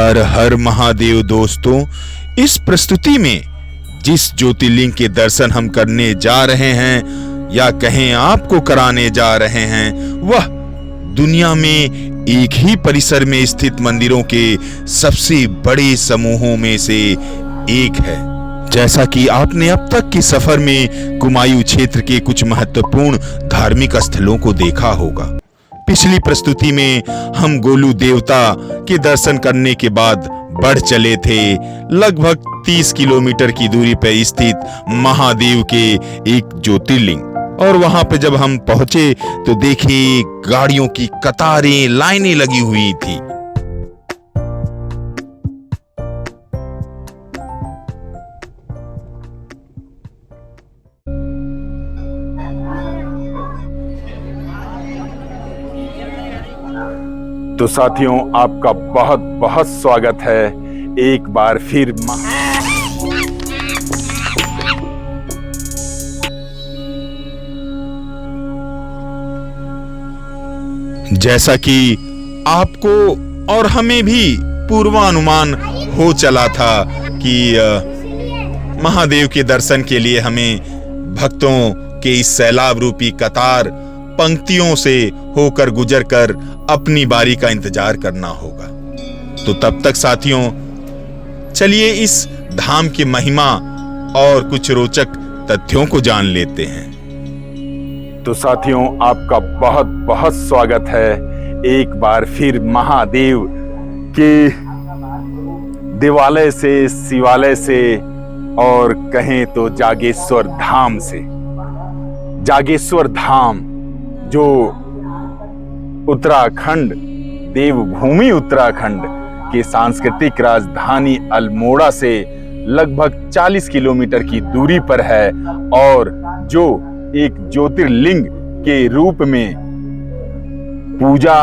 हर हर महादेव दोस्तों, इस प्रस्तुति में जिस ज्योतिर्लिंग के दर्शन हम करने जा रहे हैं या कहें आपको कराने जा रहे हैं, वह दुनिया में एक ही परिसर में स्थित मंदिरों के सबसे बड़े समूहों में से एक है। जैसा कि आपने अब तक के सफर में कुमायूं क्षेत्र के कुछ महत्वपूर्ण धार्मिक स्थलों को देखा होगा। पिछली प्रस्तुति में हम गोलू देवता के दर्शन करने के बाद बढ़ चले थे लगभग 30 किलोमीटर की दूरी पर स्थित महादेव के एक ज्योतिर्लिंग, और वहां पे जब हम पहुंचे तो देखे गाड़ियों की कतारें, लाइनें लगी हुई थी। तो साथियों, आपका बहुत बहुत स्वागत है एक बार फिर जैसा कि आपको और हमें भी पूर्वानुमान हो चला था कि महादेव के दर्शन के लिए हमें भक्तों के इस सैलाब रूपी कतार पंक्तियों से होकर गुजरकर अपनी बारी का इंतजार करना होगा। तो तब तक साथियों, चलिए इस धाम की महिमा और कुछ रोचक तथ्यों को जान लेते हैं। तो साथियों, आपका बहुत बहुत स्वागत है एक बार फिर महादेव के देवालय से, शिवालय से, और कहें तो जागेश्वर धाम से। जागेश्वर धाम जो उत्तराखंड, देवभूमि उत्तराखंड के सांस्कृतिक राजधानी अल्मोड़ा से लगभग 40 किलोमीटर की दूरी पर है, और जो एक ज्योतिर्लिंग के रूप में पूजा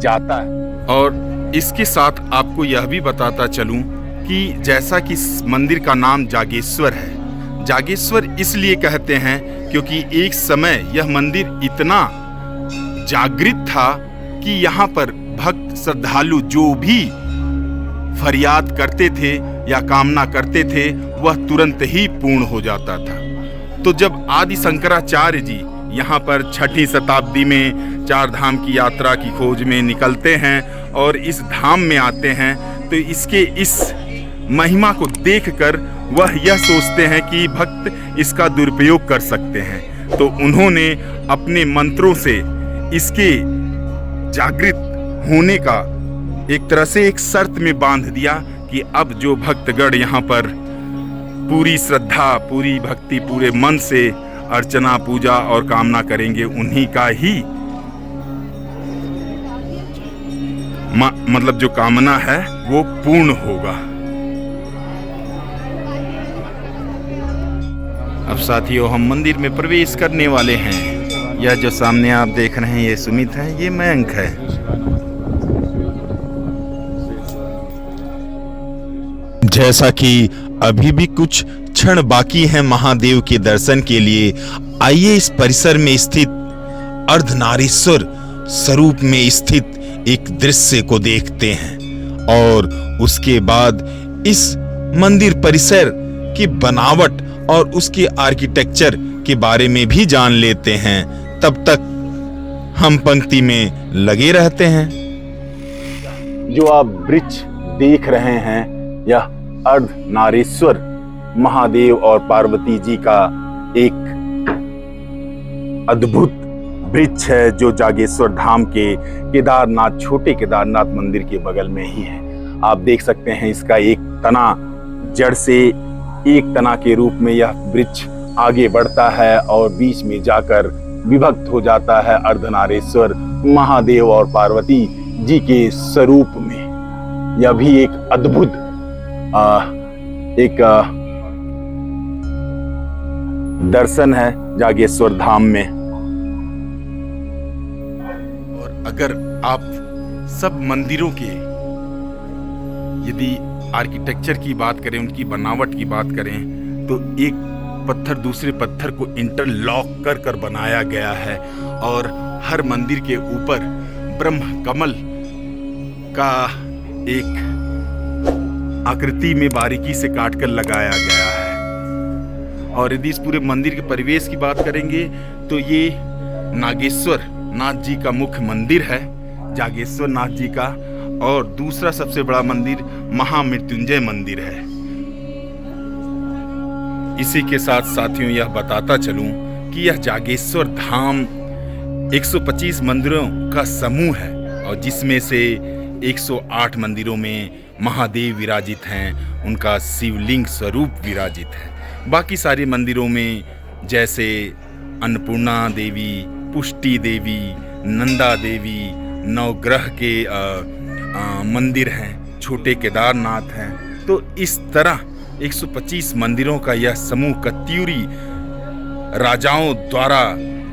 जाता है। और इसके साथ आपको यह भी बताता चलूं कि जैसा कि इस मंदिर का नाम जागेश्वर है, जागेश्वर इसलिए कहते हैं क्योंकि एक समय यह मंदिर इतना जागृत था कि यहाँ पर भक्त श्रद्धालु जो भी फरियाद करते थे या कामना करते थे, वह तुरंत ही पूर्ण हो जाता था। तो जब आदि शंकराचार्य जी यहाँ पर 6ठी शताब्दी में चार धाम की यात्रा की खोज में निकलते हैं और इस धाम में आते हैं, तो इसके इस महिमा को देखकर वह यह सोचते हैं कि भक्त इसका दुरुपयोग कर सकते हैं। तो उन्होंने अपने मंत्रों से इसके जागृत होने का एक तरह से एक शर्त में बांध दिया कि अब जो भक्तगण यहाँ पर पूरी श्रद्धा, पूरी भक्ति, पूरे मन से अर्चना, पूजा और कामना करेंगे, उन्हीं का ही मतलब जो कामना है वो पूर्ण होगा। अब साथियों, हम मंदिर में प्रवेश करने वाले हैं। यह जो सामने आप देख रहे हैं, ये सुमित है, ये मयंक है। जैसा कि अभी भी कुछ क्षण बाकी है महादेव के दर्शन के लिए, आइए इस परिसर में स्थित अर्धनारीश्वर स्वरूप में स्थित एक दृश्य को देखते हैं, और उसके बाद इस मंदिर परिसर की बनावट और उसके आर्किटेक्चर के बारे में भी जान लेते हैं। तब तक हम पंक्ति में लगे रहते हैं। जो आप वृक्ष देख रहे हैं, यह अर्धनारीश्वर महादेव और पार्वती जी का एक अद्भुत वृक्ष है, जो जागेश्वर धाम के केदारनाथ, छोटे केदारनाथ मंदिर के बगल में ही है। आप देख सकते हैं इसका एक तना, जड़ से एक तना के रूप में यह वृक्ष आगे बढ़ता है और बीच में जाकर विभक्त हो जाता है अर्धनारीश्वर महादेव और पार्वती जी के स्वरूप में। यह भी एक अद्भुत दर्शन है जागेश्वर धाम में। और अगर आप सब मंदिरों के यदि आर्किटेक्चर की बात करें, उनकी बनावट की बात करें, तो एक पत्थर दूसरे पत्थर को इंटरलॉक कर कर बनाया गया है, और हर मंदिर के ऊपर ब्रह्म कमल का एक आकृति में बारीकी से काटकर लगाया गया है। और यदि इस पूरे मंदिर के परिवेश की बात करेंगे तो ये नागेश्वर नाथ जी का मुख्य मंदिर है, जागेश्वर नाथ जी का। और दूसरा सबसे बड़ा मंदिर महामृत्युंजय मंदिर है। इसी के साथ साथियों यह बताता चलूं कि यह जागेश्वर धाम 125 मंदिरों का समूह है और जिसमें से 108 मंदिरों में महादेव विराजित हैं, उनका शिवलिंग स्वरूप विराजित है। बाकी सारे मंदिरों में जैसे अन्नपूर्णा देवी, पुष्टि देवी, नंदा देवी, नवग्रह के मंदिर हैं, छोटे केदारनाथ हैं। तो इस तरह 125 मंदिरों का यह समूह कत्यूरी राजाओं द्वारा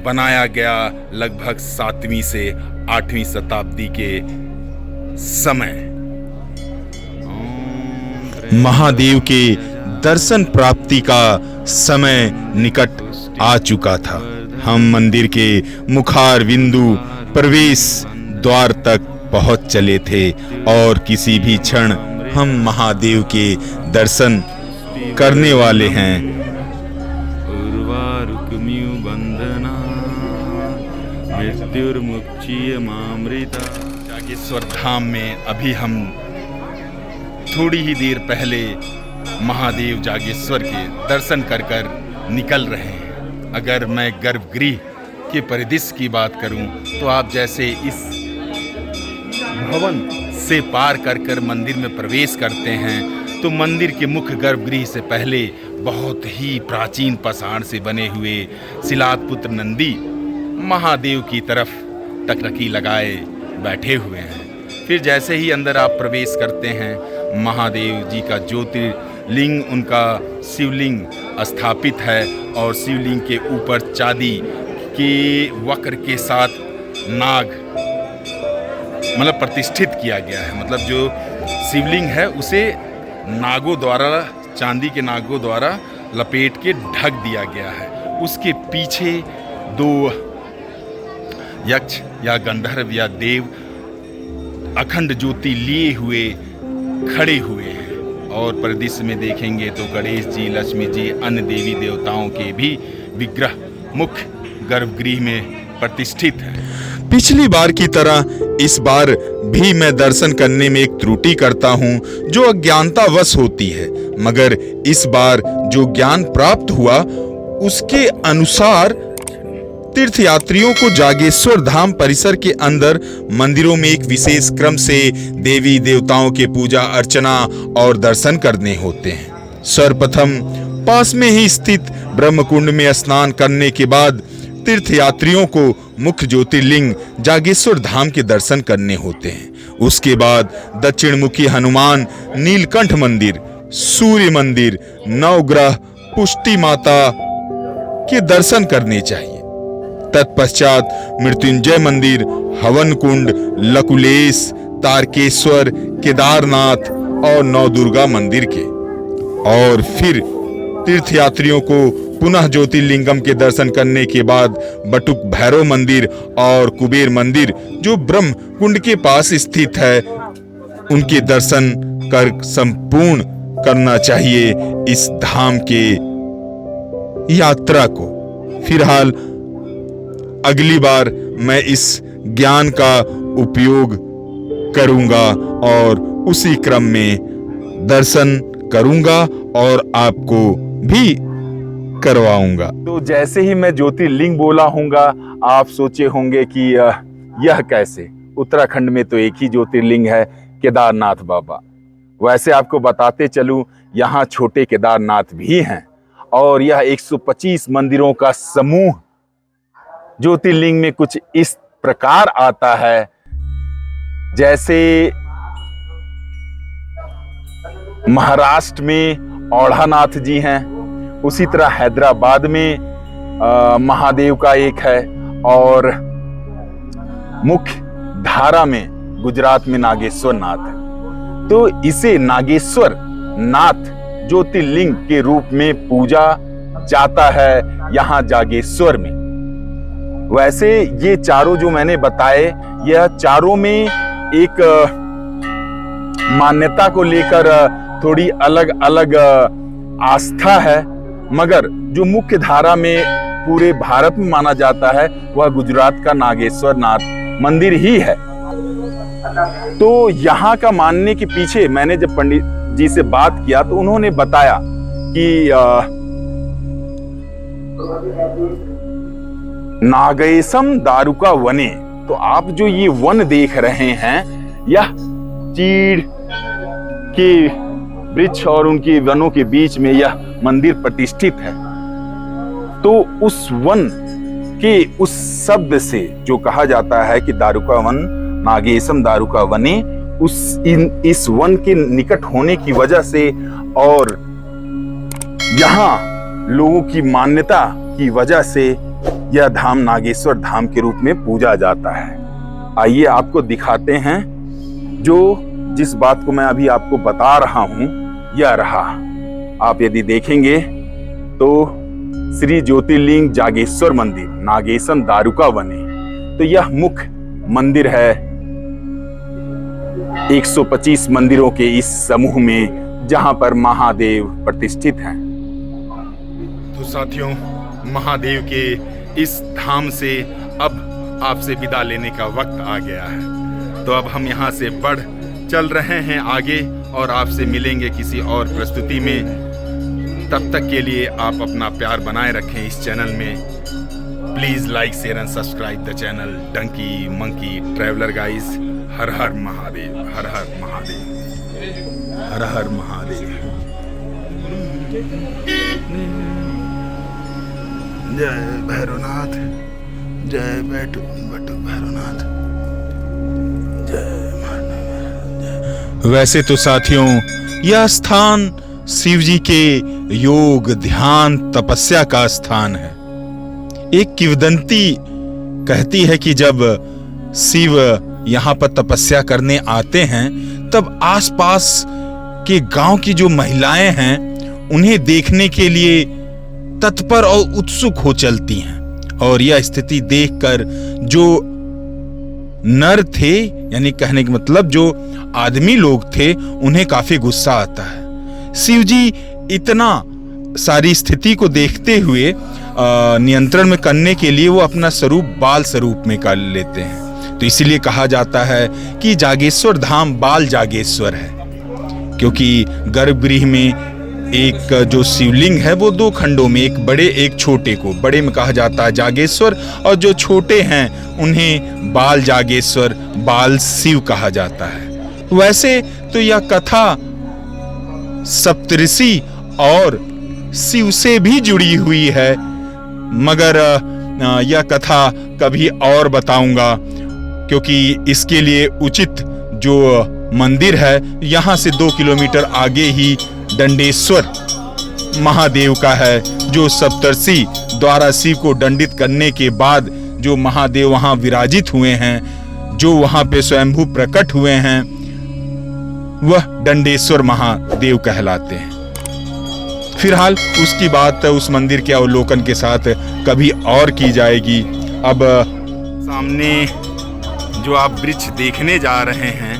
बनाया गया लगभग 7वीं से 8वीं शताब्दी के समय। महादेव के दर्शन प्राप्ति का समय निकट आ चुका था। हम मंदिर के मुखार बिंदु प्रवेश द्वार तक पहुंच चले थे और किसी भी क्षण हम महादेव के दर्शन करने वाले हैं। जागेश्वर धाम में अभी हम थोड़ी ही देर पहले महादेव जागेश्वर के दर्शन कर निकल रहे हैं। अगर मैं गर्भगृह के परिदृश्य की बात करूं तो आप जैसे इस भवन से पार कर मंदिर में प्रवेश करते हैं तो मंदिर के मुख्य गर्भगृह से पहले बहुत ही प्राचीन पाषाण से बने हुए शिलापुत्र नंदी महादेव की तरफ टकटकी लगाए बैठे हुए हैं। फिर जैसे ही अंदर आप प्रवेश करते हैं, महादेव जी का ज्योतिर्लिंग, उनका शिवलिंग स्थापित है और शिवलिंग के ऊपर चांदी के वक्र के साथ नाग मतलब प्रतिष्ठित किया गया है। मतलब जो शिवलिंग है उसे नागों द्वारा, चांदी के नागों द्वारा लपेट के ढक दिया गया है। उसके पीछे 2 यक्ष या गंधर्व या देव अखंड ज्योति लिए हुए खड़े हुए हैं। और परिदृश्य में देखेंगे तो गणेश जी, लक्ष्मी जी, अन्य देवी देवताओं के भी विग्रह मुख्य गर्भगृह में प्रतिष्ठित है। पिछली बार की तरह इस बार भी मैं दर्शन करने में एक त्रुटि करता हूं जो अज्ञानतावश होती है, मगर इस बार जो ज्ञान प्राप्त हुआ उसके अनुसार तीर्थयात्रियों को जागेश्वर धाम परिसर के अंदर मंदिरों में एक विशेष क्रम से देवी देवताओं के पूजा अर्चना और दर्शन करने होते हैं। सर्वप्रथम पास में ही स्थित ब्रह्मकुंड में स्नान करने के बाद तीर्थयात्रियों को मुख्य ज्योतिर्लिंग जागेश्वर धाम के दर्शन करने होते हैं। उसके बाद दक्षिण मुखी हनुमान, नीलकंठ मंदिर, सूर्य मंदिर, नवग्रह, पुष्टि माता के दर्शन करने चाहिए। तत्पश्चात मृत्युंजय मंदिर, हवन कुंड, लकुलेश, तारकेश्वर, केदारनाथ और नवदुर्गा मंदिर के, और फिर तीर्थयात्रियों को पुनः ज्योतिर्लिंगम के दर्शन करने के बाद बटुक भैरव मंदिर और कुबेर मंदिर जो ब्रह्म कुंड के पास स्थित है उनके दर्शन कर संपूर्ण करना चाहिए इस धाम के यात्रा को। फिलहाल अगली बार मैं इस ज्ञान का उपयोग करूंगा और उसी क्रम में दर्शन करूंगा और आपको भी करवाऊंगा। तो जैसे ही मैं ज्योतिर्लिंग बोला हूँगा आप सोचे होंगे कि यह कैसे, उत्तराखंड में तो एक ही ज्योतिर्लिंग है, केदारनाथ बाबा। वैसे आपको बताते चलूं यहाँ छोटे केदारनाथ भी हैं और यह 125 मंदिरों का समूह ज्योतिर्लिंग में कुछ इस प्रकार आता है। जैसे महाराष्ट्र में औढ़ानाथ जी हैं, उसी तरह हैदराबाद में महादेव का एक है और मुख्य धारा में गुजरात में नागेश्वर नाथ है। तो इसे नागेश्वर नाथ ज्योतिर्लिंग के रूप में पूजा जाता है यहाँ जागेश्वर में। वैसे ये चारों जो मैंने बताए, यह चारों में एक मान्यता को लेकर थोड़ी अलग अलग आस्था है, मगर जो मुख्य धारा में पूरे भारत में माना जाता है वह गुजरात का नागेश्वर नाथ मंदिर ही है। तो यहाँ का मानने के पीछे मैंने जब पंडित जी से बात किया तो उन्होंने बताया कि नागेशम दारुका वने, तो आप जो ये वन देख रहे हैं यह चीड़ के वृक्ष और उनके वनों के बीच में यह मंदिर प्रतिष्ठित है। तो उस वन के उस शब्द से जो कहा जाता है कि दारुका वन, नागेशम दारुका वने, इस वन के निकट होने की वजह से और यहाँ लोगों की मान्यता की वजह से यह धाम नागेश्वर धाम के रूप में पूजा जाता है। आइए आपको दिखाते हैं जो जिस बात को मैं अभी आपको बता रहा हूं यह रहा। आप यदि देखेंगे तो श्री ज्योतिर्लिंग जागेश्वर मंदिर नागेशम दारुका वने, तो यह मुख्य मंदिर है 125 मंदिरों के इस समूह में जहां पर महादेव प्रतिष्ठित हैं। तो साथियों, महादेव के इस धाम से अब आपसे विदा लेने का वक्त आ गया है। तो अब हम यहाँ से बढ़ चल रहे हैं आगे और आपसे मिलेंगे किसी और प्रस्तुति में। तब तक के लिए आप अपना प्यार बनाए रखें इस चैनल में। Please like, share and subscribe the channel donkey monkey traveller guys. हर हर महादेव, हर हर महादेव, हर हर महादेव। जय भैरवनाथ, जय बटु भैरवनाथ, जय। वैसे तो साथियों, यह स्थान शिव जी के योग, ध्यान, तपस्या का स्थान है। एक किंवदंती कहती है कि जब शिव यहाँ पर तपस्या करने आते हैं तब आसपास के गांव की जो महिलाएं हैं उन्हें देखने के लिए तत्पर और उत्सुक हो चलती हैं। और यह स्थिति देखकर जो नर थे, यानी कहने का मतलब जो आदमी लोग थे, उन्हें काफी गुस्सा आता है। शिव जी इतना सारी स्थिति को देखते हुए नियंत्रण में करने के लिए वो अपना स्वरूप बाल स्वरूप में कर लेते हैं। तो इसीलिए कहा जाता है कि जागेश्वर धाम बाल जागेश्वर है, क्योंकि गर्भगृह में एक जो शिवलिंग है वो 2 खंडों में, एक बड़े एक छोटे को, बड़े में कहा जाता है जागेश्वर और जो छोटे हैं उन्हें बाल जागेश्वर, बाल शिव कहा जाता है। वैसे तो यह कथा सप्तऋषि और शिव से भी जुड़ी हुई है, मगर यह कथा कभी और बताऊंगा, क्योंकि इसके लिए उचित जो मंदिर है यहाँ से 2 किलोमीटर आगे ही दंडेश्वर महादेव का है, जो सप्तऋषि द्वारा शिव को दंडित करने के बाद जो महादेव वहां विराजित हुए हैं, जो वहां पे स्वयंभू प्रकट हुए हैं, वह दंडेश्वर महादेव कहलाते हैं। फिलहाल उसकी बात उस मंदिर के अवलोकन के साथ कभी और की जाएगी। अब सामने जो आप वृक्ष देखने जा रहे हैं,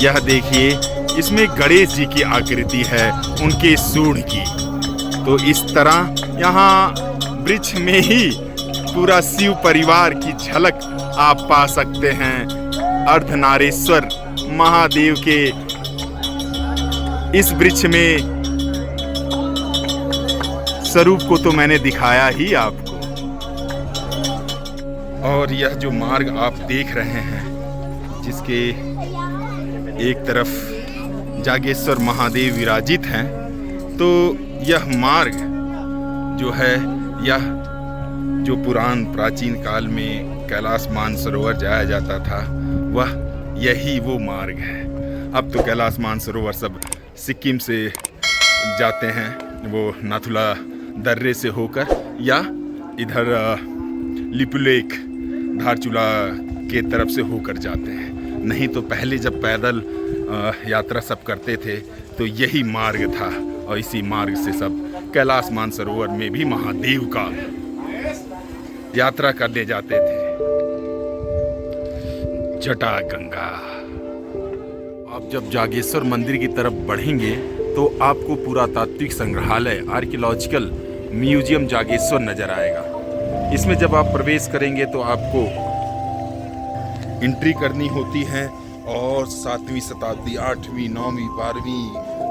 यह देखिए, इसमें गणेश जी की आकृति है, उनके सूंड की। तो इस तरह यहाँ वृक्ष में ही पूरा शिव परिवार की झलक आप पा सकते हैं। अर्धनारेश्वर महादेव के इस वृक्ष में स्वरूप को तो मैंने दिखाया ही आपको। और यह जो मार्ग आप देख रहे हैं, जिसके एक तरफ जागेश्वर महादेव विराजित हैं, तो यह मार्ग जो है, यह जो प्राचीन काल में कैलाश मानसरोवर जाया जाता था, वह यही वो मार्ग है। अब तो कैलाश मानसरोवर सब सिक्किम से जाते हैं, वो नाथुला दर्रे से होकर, या इधर लिपुलेख धारचूला के तरफ से होकर जाते हैं। नहीं तो पहले जब पैदल यात्रा सब करते थे तो यही मार्ग था, और इसी मार्ग से सब कैलाश मानसरोवर में भी महादेव का यात्रा करने जाते थे। जटा गंगा आप जब जागेश्वर मंदिर की तरफ बढ़ेंगे तो आपको पुरातात्विक संग्रहालय आर्कियोलॉजिकल म्यूजियम जागेश्वर नजर आएगा। इसमें जब आप प्रवेश करेंगे तो आपको एंट्री करनी होती है और 7वीं शताब्दी, 8वीं, 9वीं, 12वीं,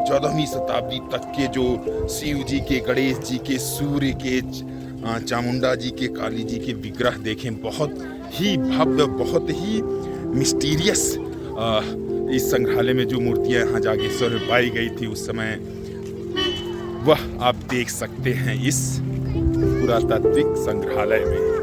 14वीं शताब्दी तक के जो शिव जी के, गणेश जी के, सूर्य के, चामुंडा जी के, काली जी के विग्रह देखें। बहुत ही भव्य, बहुत ही मिस्टीरियस इस संग्रहालय में जो मूर्तियां यहाँ जागेश्वर में पाई गई थी उस समय, वह आप देख सकते हैं इस पुरातात्विक संग्रहालय में।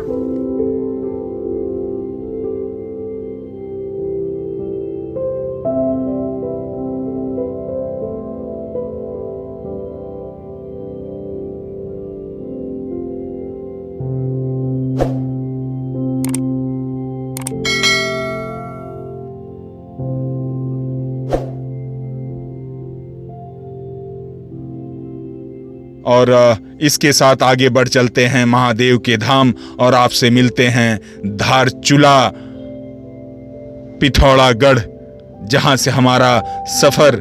और इसके साथ आगे बढ़ चलते हैं महादेव के धाम और आपसे मिलते हैं धारचूला पिथौरागढ़, जहां से हमारा सफर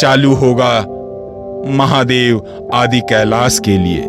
चालू होगा महादेव आदि कैलाश के लिए।